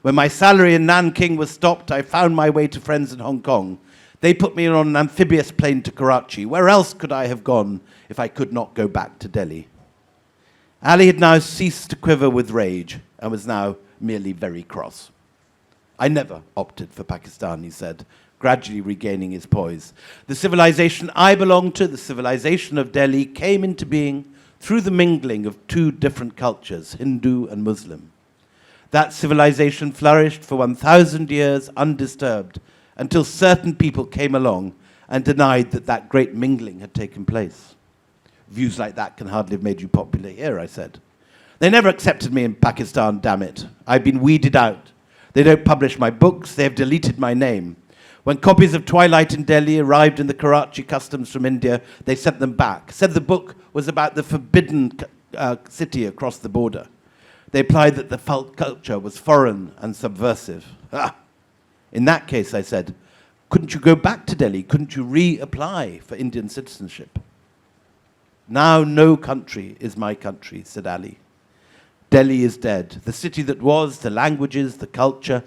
When my salary in Nanking was stopped, I found my way to friends in Hong Kong. They put me on an amphibious plane to Karachi. Where else could I have gone if I could not go back to Delhi? Ali had now ceased to quiver with rage and was now merely very cross. I never opted for Pakistan, he said, gradually regaining his poise. The civilization I belonged to, the civilization of Delhi, came into being through the mingling of two different cultures, Hindu and Muslim. That civilization flourished for 1,000 years undisturbed until certain people came along and denied that that great mingling had taken place. Views like that can hardly have made you popular here, I said. They never accepted me in Pakistan, damn it. I've been weeded out. They don't publish my books, they have deleted my name. When copies of Twilight in Delhi arrived in the Karachi customs from India, they sent them back. Said the book was about the forbidden city across the border. They implied that the culture was foreign and subversive. Ah. In that case, I said, couldn't you go back to Delhi? Couldn't you reapply for Indian citizenship? Now no country is my country, said Ali. Delhi is dead. The city that was, the languages, the culture,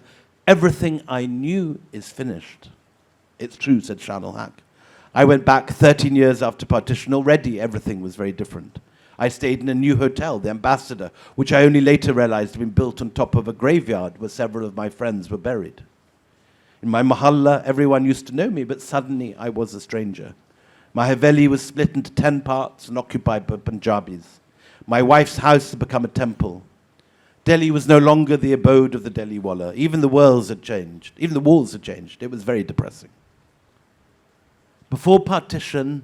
everything I knew is finished. It's true, said Shanul Haq. I went back 13 years after partition. Already everything was very different. I stayed in a new hotel, the Ambassador, which I only later realized had been built on top of a graveyard where several of my friends were buried. In my mahalla, everyone used to know me, but suddenly I was a stranger. My Haveli was split into 10 parts and occupied by Punjabis. My wife's house had become a temple. Delhi was no longer the abode of the Delhi Walla. Even the walls had changed. Even the walls had changed. It was very depressing. Before partition,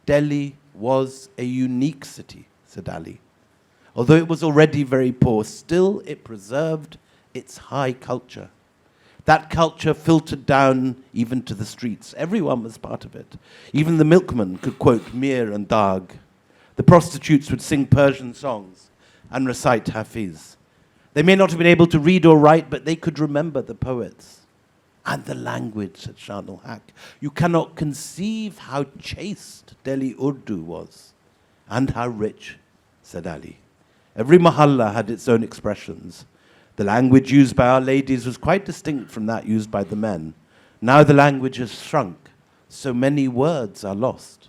Delhi was a unique city, said Ali. Although it was already very poor, still it preserved its high culture. That culture filtered down even to the streets. Everyone was part of it. Even the milkman could quote Mir and Dag. The prostitutes would sing Persian songs and recite Hafiz. They may not have been able to read or write, but they could remember the poets. And the language, said Shanul Haq. You cannot conceive how chaste Delhi Urdu was. And how rich, said Ali. Every mahalla had its own expressions. The language used by our ladies was quite distinct from that used by the men. Now the language has shrunk, so many words are lost.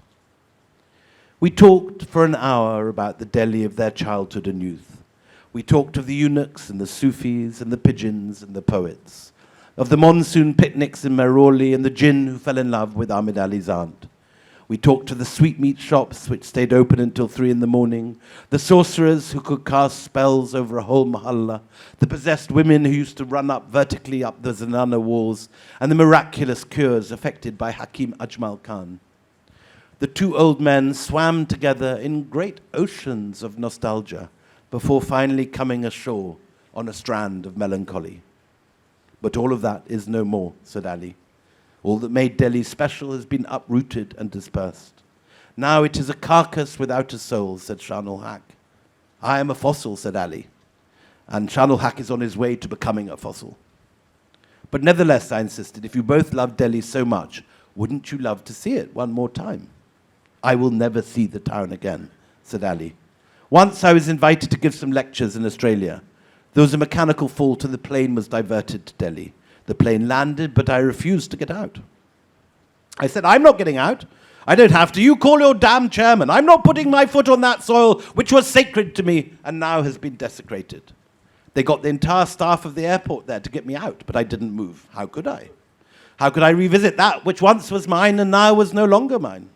We talked for an hour about the Delhi of their childhood and youth. We talked of the eunuchs and the Sufis and the pigeons and the poets, of the monsoon picnics in Meroli and the jinn who fell in love with Ahmed Ali's aunt. We talked of the sweetmeat shops which stayed open until 3 a.m, the sorcerers who could cast spells over a whole mahalla, the possessed women who used to run up vertically up the Zanana walls, and the miraculous cures effected by Hakim Ajmal Khan. The two old men swam together in great oceans of nostalgia before finally coming ashore on a strand of melancholy. But all of that is no more, said Ali. All that made Delhi special has been uprooted and dispersed. Now it is a carcass without a soul, said Shah-ul-Haq. I am a fossil, said Ali. And Shah-ul-Haq is on his way to becoming a fossil. But nevertheless, I insisted, if you both love Delhi so much, wouldn't you love to see it one more time? I will never see the town again, said Ali. Once I was invited to give some lectures in Australia. There was a mechanical fault and the plane was diverted to Delhi. The plane landed, but I refused to get out. I said, I'm not getting out. I don't have to. You call your damn chairman. I'm not putting my foot on that soil, which was sacred to me and now has been desecrated. They got the entire staff of the airport there to get me out, but I didn't move. How could I? How could I revisit that which once was mine and now was no longer mine?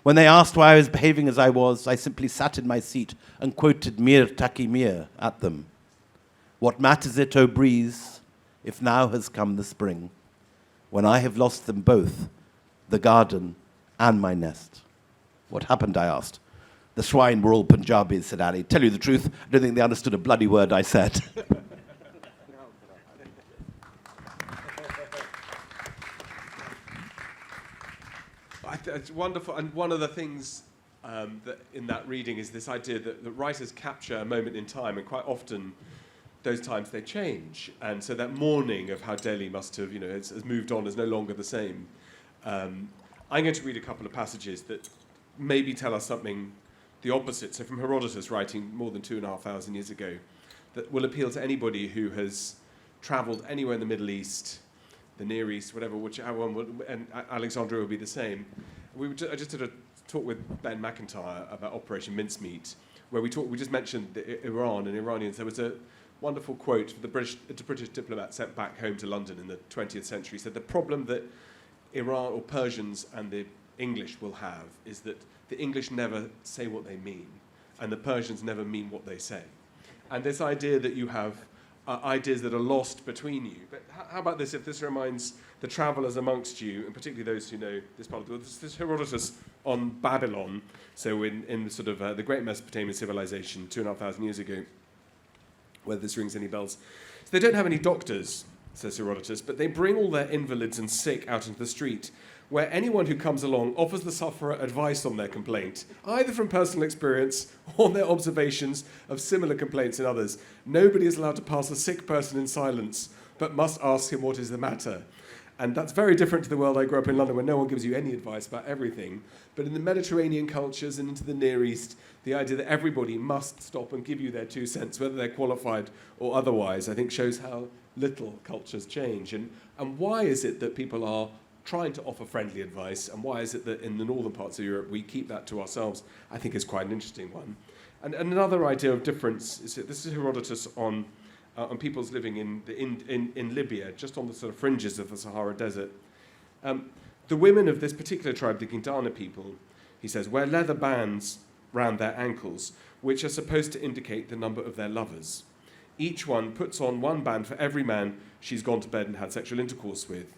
When they asked why I was behaving as I was, I simply sat in my seat and quoted Mir Taki Mir at them. What matters it, O breeze, if now has come the spring, when I have lost them both, the garden and my nest. What happened, I asked. The swine were all Punjabis, said Ali. Tell you the truth, I don't think they understood a bloody word I said. It's wonderful, and one of the things that in that reading is this idea that writers capture a moment in time, and quite often those times they change, and so that mourning of how Delhi must have, has moved on, is no longer the same. I'm going to read a couple of passages that maybe tell us something the opposite. So from Herodotus, writing more than 2,500 years ago, that will appeal to anybody who has travelled anywhere in the Middle East, the Near East, whatever, whichever one, and Alexandria will be the same. I just did a talk with Ben McIntyre about Operation Mincemeat, where we just mentioned Iran and Iranians. There was a wonderful quote the British diplomat sent back home to London in the 20th century. Said the problem that Iran or Persians and the English will have is that the English never say what they mean, and the Persians never mean what they say. And this idea that you have ideas that are lost between you. But how about this, if this reminds the travellers amongst you, and particularly those who know this part of the world, this is Herodotus on Babylon, so in sort of the great Mesopotamian civilization 2,500 years ago, whether this rings any bells. So they don't have any doctors, says Herodotus, but they bring all their invalids and sick out into the street, where anyone who comes along offers the sufferer advice on their complaint, either from personal experience or their observations of similar complaints in others. Nobody is allowed to pass a sick person in silence, but must ask him what is the matter. And that's very different to the world I grew up in London, where no one gives you any advice about everything. But in the Mediterranean cultures and into the Near East, the idea that everybody must stop and give you their 2 cents, whether they're qualified or otherwise, I think shows how little cultures change. And why is it that people are trying to offer friendly advice, and why is it that in the northern parts of Europe we keep that to ourselves, I think is quite an interesting one. And another idea of difference is that this is Herodotus on peoples living in Libya, just on the sort of fringes of the Sahara Desert. The women of this particular tribe, the Gindana people, he says, wear leather bands round their ankles, which are supposed to indicate the number of their lovers. Each one puts on one band for every man she's gone to bed and had sexual intercourse with.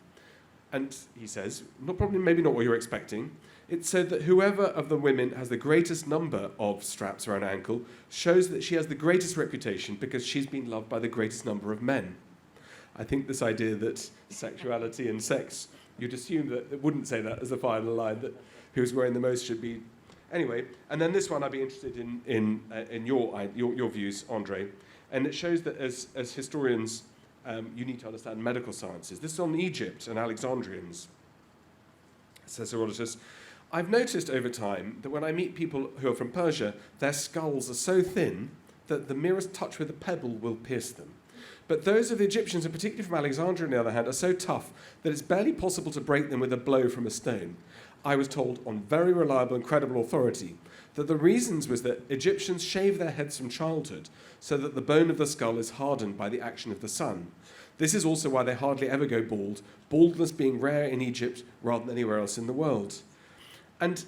And he says, maybe not what you're expecting. It's said that whoever of the women has the greatest number of straps around her ankle shows that she has the greatest reputation because she's been loved by the greatest number of men. I think this idea that sexuality and sex, you'd assume that it wouldn't say that as the final line, that who's wearing the most should be. Anyway, and then this one I'd be interested in your views, Andre. And it shows that as historians, you need to understand medical sciences. This is on Egypt and Alexandrians. Says Herodotus, I've noticed over time that when I meet people who are from Persia, their skulls are so thin that the merest touch with a pebble will pierce them. But those of the Egyptians, and particularly from Alexandria on the other hand, are so tough that it's barely possible to break them with a blow from a stone. I was told on very reliable and credible authority that the reasons was that Egyptians shave their heads from childhood so that the bone of the skull is hardened by the action of the sun. This is also why they hardly ever go bald, baldness being rare in Egypt rather than anywhere else in the world. And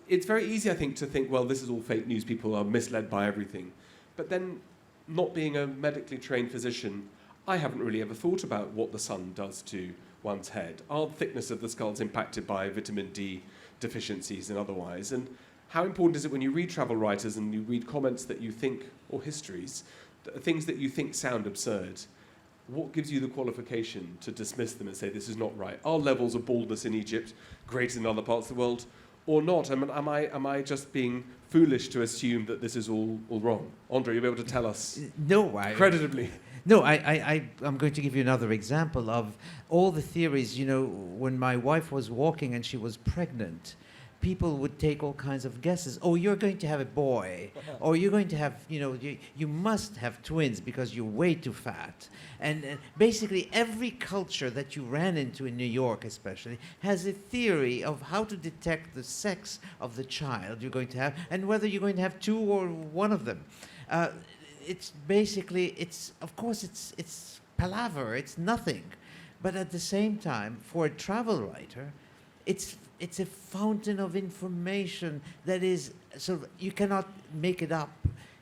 it's very easy, I think, to think, well, this is all fake news, people are misled by everything. But then, not being a medically trained physician, I haven't really ever thought about what the sun does to one's head. Are the thickness of the skulls impacted by vitamin D deficiencies and otherwise? And how important is it when you read travel writers and you read comments that you think, or histories, things that you think sound absurd? What gives you the qualification to dismiss them and say this is not right? Are levels of baldness in Egypt greater than other parts of the world or not? I mean, am I just being foolish to assume that this is all wrong? Andre, you'll be able to tell us creditably. No, I'm going to give you another example of all the theories. You know, when my wife was walking and she was pregnant, people would take all kinds of guesses. Oh, you're going to have a boy. Or you're going to have, you must have twins because you're way too fat. And basically every culture that you ran into in New York especially has a theory of how to detect the sex of the child you're going to have and whether you're going to have two or one of them. It's basically, of course it's palaver, it's nothing. But at the same time, for a travel writer, it's a fountain of information that is sort of, you cannot make it up.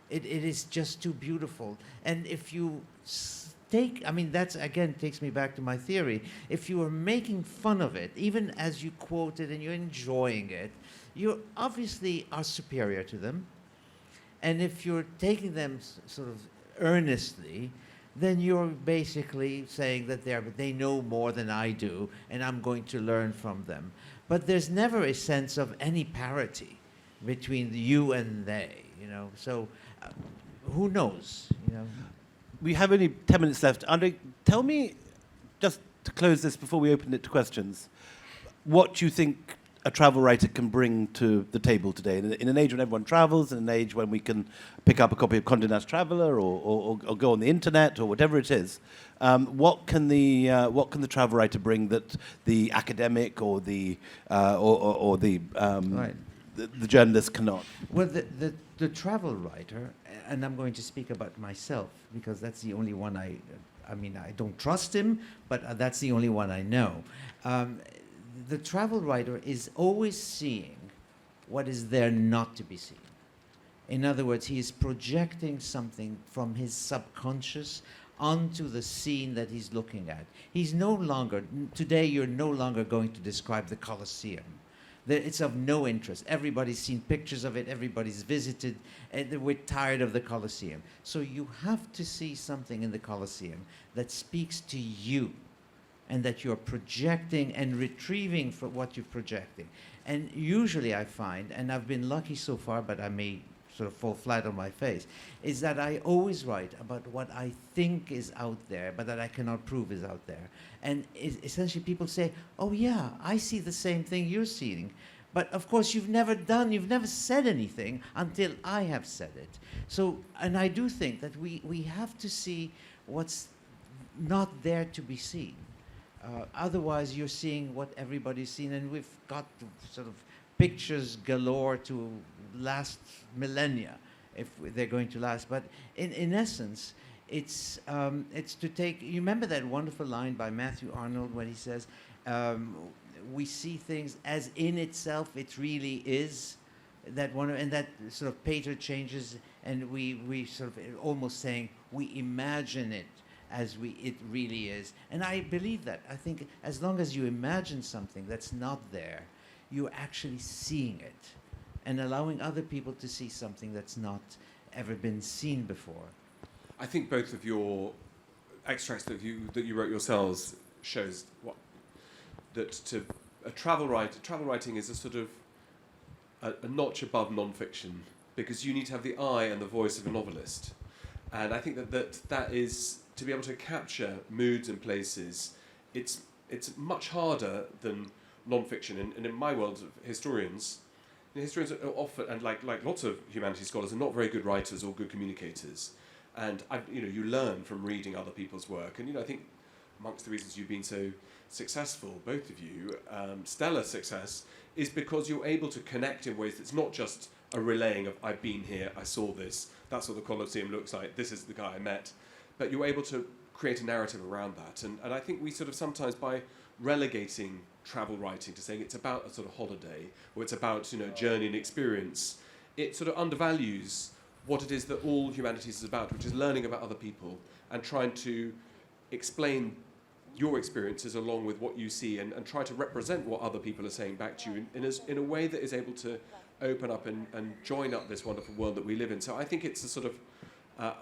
It is just too beautiful. And if you that's again takes me back to my theory. If you are making fun of it, even as you quote it and you're enjoying it, you obviously are superior to them. And if you're taking them sort of earnestly, then you're basically saying that they know more than I do, and I'm going to learn from them. But there's never a sense of any parity between you and they, So who knows, We have only 10 minutes left. Andre, tell me, just to close this before we open it to questions, what you think a travel writer can bring to the table today in an age when everyone travels, in an age when we can pick up a copy of Condé Nast Traveller or go on the internet or whatever it is. What can the travel writer bring that the academic or the journalist cannot? Well, the travel writer, and I'm going to speak about myself because that's the only one I don't trust him, but that's the only one I know. The travel writer is always seeing what is there not to be seen. In other words, he is projecting something from his subconscious onto the scene that he's looking at. Today you're no longer going to describe the Colosseum. It's of no interest. Everybody's seen pictures of it, everybody's visited, and we're tired of the Colosseum. So you have to see something in the Colosseum that speaks to you, and that you're projecting and retrieving from what you're projecting. And usually I find, and I've been lucky so far, but I may sort of fall flat on my face, is that I always write about what I think is out there, but that I cannot prove is out there. And essentially people say, oh yeah, I see the same thing you're seeing. But of course you've never said anything until I have said it. So, and I do think that we have to see what's not there to be seen. Otherwise, you're seeing what everybody's seen, and we've got sort of pictures galore to last millennia, if they're going to last. But in essence, it's to take. You remember that wonderful line by Matthew Arnold when he says, "We see things as in itself it really is." And that sort of Pater changes, and we sort of almost saying we imagine it as it really is. And I believe that. I think as long as you imagine something that's not there, you're actually seeing it and allowing other people to see something that's not ever been seen before. I think both of your extracts that you wrote yourselves shows travel writing is a sort of a notch above non-fiction, because you need to have the eye and the voice of a novelist. And I think that is, to be able to capture moods and places, it's much harder than non-fiction. And in my world of historians are often, and like lots of humanities scholars, are not very good writers or good communicators. And you learn from reading other people's work. And I think amongst the reasons you've been so successful, both of you, stellar success, is because you're able to connect in ways that's not just a relaying of I've been here, I saw this, that's what the Colosseum looks like, this is the guy I met, but you're able to create a narrative around that. And I think we sort of sometimes, by relegating travel writing to saying it's about a sort of holiday, or it's about journey and experience, it sort of undervalues what it is that all humanities is about, which is learning about other people and trying to explain your experiences along with what you see, and try to represent what other people are saying back to you in a way that is able to open up and join up this wonderful world that we live in. So I think it's a sort of,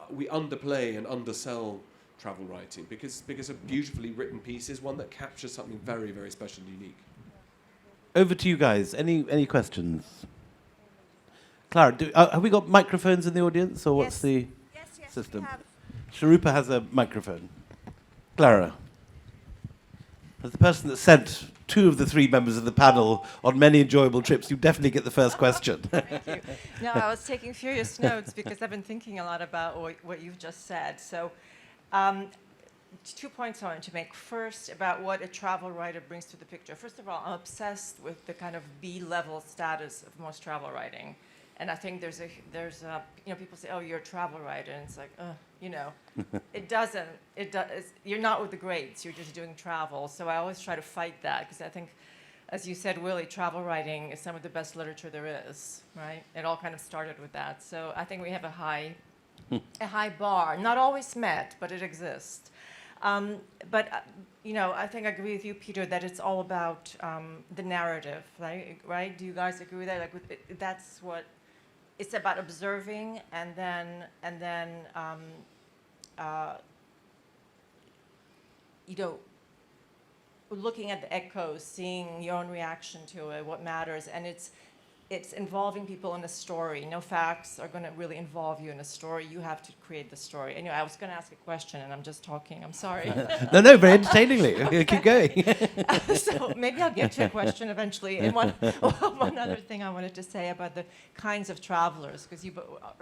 we underplay and undersell travel writing because a beautifully written piece is one that captures something very, very special and unique. Over to you guys. Any questions? Clara, have we got microphones in the audience, or what's the system? Sharupa has a microphone. Clara, as the person that sent 2 of the 3 members of the panel on many enjoyable trips, you definitely get the first question. Thank you. No, I was taking furious notes because I've been thinking a lot about what you've just said. So 2 points I wanted to make. First, about what a travel writer brings to the picture. First of all, I'm obsessed with the kind of B-level status of most travel writing. And I think there's people say, oh, you're a travel writer. And it's like, it doesn't, you're not with the greats, you're just doing travel. So I always try to fight that because I think, as you said, Willie, travel writing is some of the best literature there is, right? It all kind of started with that. So I think we have a high bar, not always met, but it exists. I think I agree with you, Peter, that it's all about the narrative, right? Do you guys agree with that? That's what it's about, observing and then looking at the echoes, seeing your own reaction to it, what matters, and it's involving people in a story. No facts are going to really involve you in a story. You have to create the story. Anyway, I was going to ask a question, and I'm just talking. I'm sorry. No, very entertainingly. Keep going. So maybe I'll get to a question eventually. And one other thing I wanted to say about the kinds of travelers, because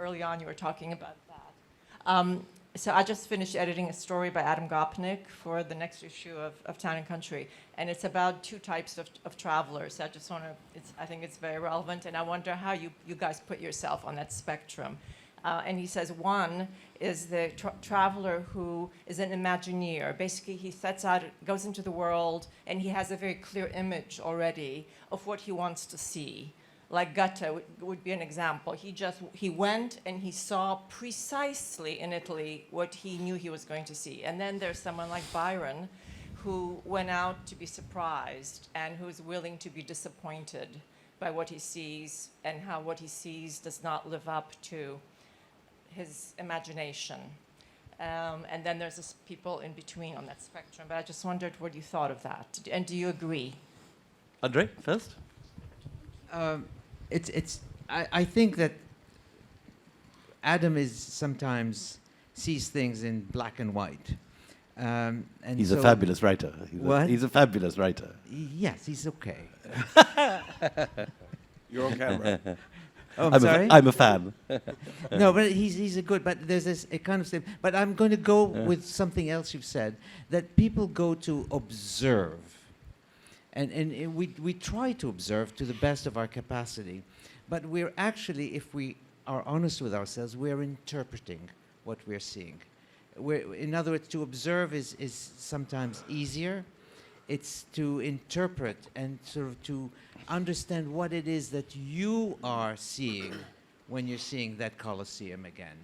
early on you were talking about that. So I just finished editing a story by Adam Gopnik for the next issue of Town and Country, and it's about 2 types of travelers. I just want to, I think it's very relevant, and I wonder how you guys put yourself on that spectrum. And he says one is the traveler who is an Imagineer. Basically, he sets out, goes into the world, and he has a very clear image already of what he wants to see. Like Goethe would be an example. He went and he saw precisely in Italy what he knew he was going to see. And then there's someone like Byron who went out to be surprised and who's willing to be disappointed by what he sees and how what he sees does not live up to his imagination. And then there's people in between on that spectrum. But I just wondered what you thought of that. And do you agree? Andre, first. I think that Adam sometimes sees things in black and white. And he's a fabulous writer. He's a fabulous writer. Yes, he's okay. You're on camera. Oh, I'm sorry? I'm a fan. No, but he's a good, but there's a kind of thing. But I'm going to go with something else you've said, that people go to observe. And we try to observe to the best of our capacity, but we're actually, if we are honest with ourselves, we're interpreting what we're seeing. In other words, to observe is sometimes easier. It's to interpret and sort of to understand what it is that you are seeing when you're seeing that Colosseum again.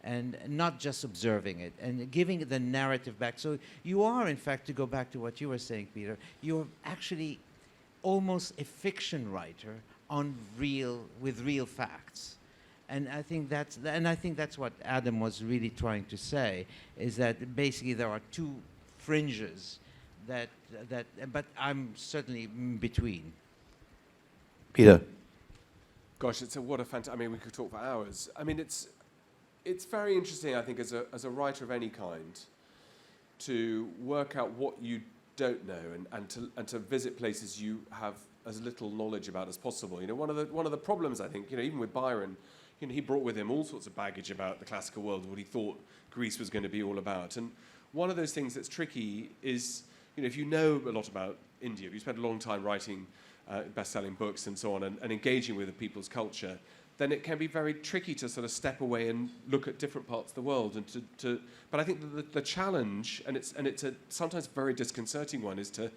And not just observing it, and giving the narrative back. So you are, in fact, to go back to what you were saying, Peter, you're actually almost a fiction writer with real facts. And I think that's what Adam was really trying to say, is that basically there are 2 fringes but I'm certainly in between. Peter. Gosh, what a fantastic, we could talk for hours. It's very interesting, I think, as a writer of any kind, to work out what you don't know and to visit places you have as little knowledge about as possible. One of the problems, I think, even with Byron, he brought with him all sorts of baggage about the classical world, what he thought Greece was going to be all about. And one of those things that's tricky is, if you know a lot about India, if you spend a long time writing best-selling books and so on, and engaging with the people's culture, then it can be very tricky to sort of step away and look at different parts of the world. And but I think the challenge, and it's a sometimes very disconcerting one, is to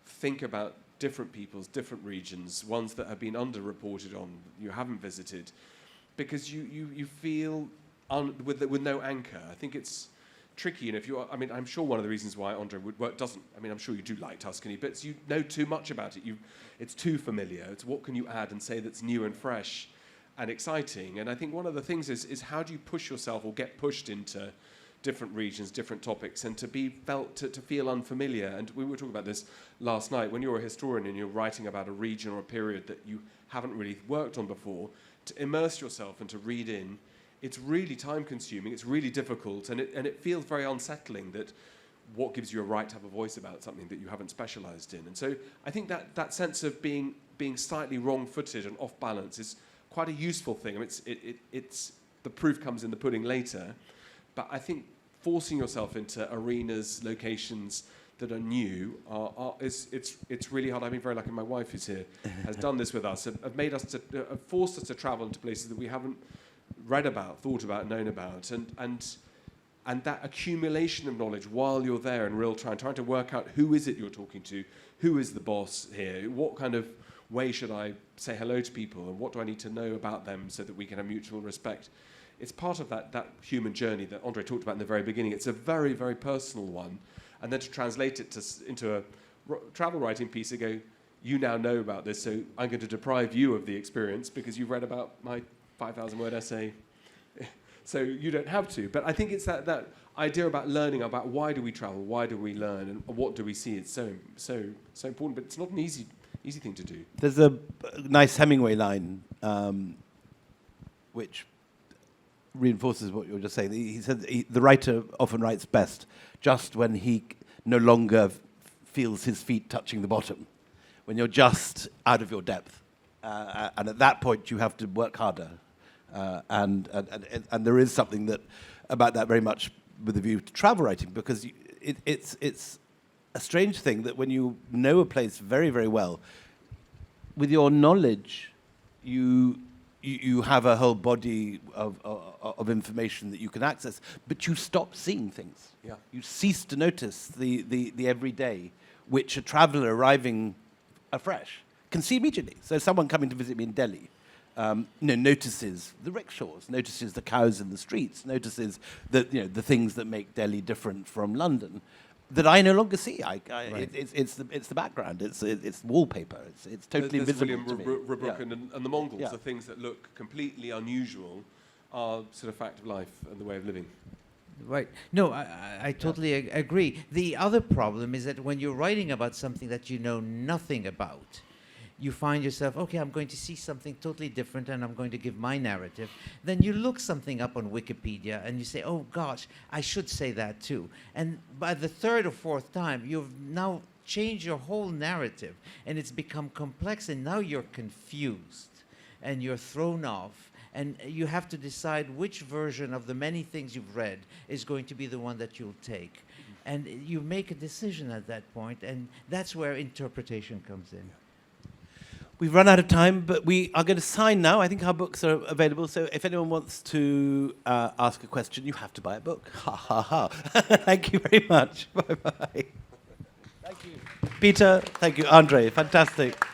think about different peoples, different regions, ones that have been underreported on, you haven't visited, because you feel with no anchor. I think it's tricky, and I'm sure one of the reasons why Andre would work doesn't. I'm sure you do like Tuscany, but you know too much about it. It's too familiar. It's what can you add and say that's new and fresh and exciting. And I think one of the things is how do you push yourself or get pushed into different regions, different topics, and to feel unfamiliar. And we were talking about this last night. When you're a historian and you're writing about a region or a period that you haven't really worked on before, to immerse yourself and to read in, it's really time-consuming, it's really difficult, and it feels very unsettling that what gives you a right to have a voice about something that you haven't specialised in. And so I think that sense of being slightly wrong-footed and off-balance is quite a useful thing. It's the proof comes in the pudding later, but I think forcing yourself into arenas, locations that are new, it's really hard. I've been very lucky. My wife, who's here, has done this with us, have forced us to travel into places that we haven't read about, thought about, known about, and that accumulation of knowledge while you're there in real time, trying to work out who is it you're talking to, who is the boss here, what kind of way should I say hello to people, and what do I need to know about them so that we can have mutual respect. It's part of that human journey that Andre talked about in the very beginning. It's a very, very personal one. And then to translate it into a travel writing piece and go, you now know about this, so I'm going to deprive you of the experience because you've read about my 5,000-word essay. So you don't have to. But I think it's that idea about learning, about why do we travel, why do we learn, and what do we see. It's so important, but it's not an easy thing to do. There's a nice Hemingway line, which reinforces what you were just saying. He said the writer often writes best just when he no longer feels his feet touching the bottom, when you're just out of your depth. And at that point, you have to work harder. And there is something about that very much with a view to travel writing, because it's a strange thing that when you know a place very, very well, with your knowledge, you have a whole body of information that you can access, but you stop seeing things. Yeah. You cease to notice the everyday, which a traveller arriving afresh can see immediately. So someone coming to visit me in Delhi notices the rickshaws, notices the cows in the streets, notices the things that make Delhi different from London, that I no longer see. Right. It's the background. It's wallpaper. It's totally There's invisible William to me. Rookbrooke and the Mongols. Yeah. The things that look completely unusual are sort of fact of life and the way of living. Right. No, I totally agree. The other problem is that when you're writing about something that you know nothing about, you find yourself, okay, I'm going to see something totally different and I'm going to give my narrative. Then you look something up on Wikipedia and you say, oh gosh, I should say that too. And by the third or fourth time, you've now changed your whole narrative and it's become complex, and now you're confused and you're thrown off. And you have to decide which version of the many things you've read is going to be the one that you'll take. And you make a decision at that point, and that's where interpretation comes in. We've run out of time, but we are going to sign now. I think our books are available, so if anyone wants to ask a question, you have to buy a book. Ha, ha, ha. Thank you very much. Bye-bye. Thank you. Peter, thank you. Andre, fantastic.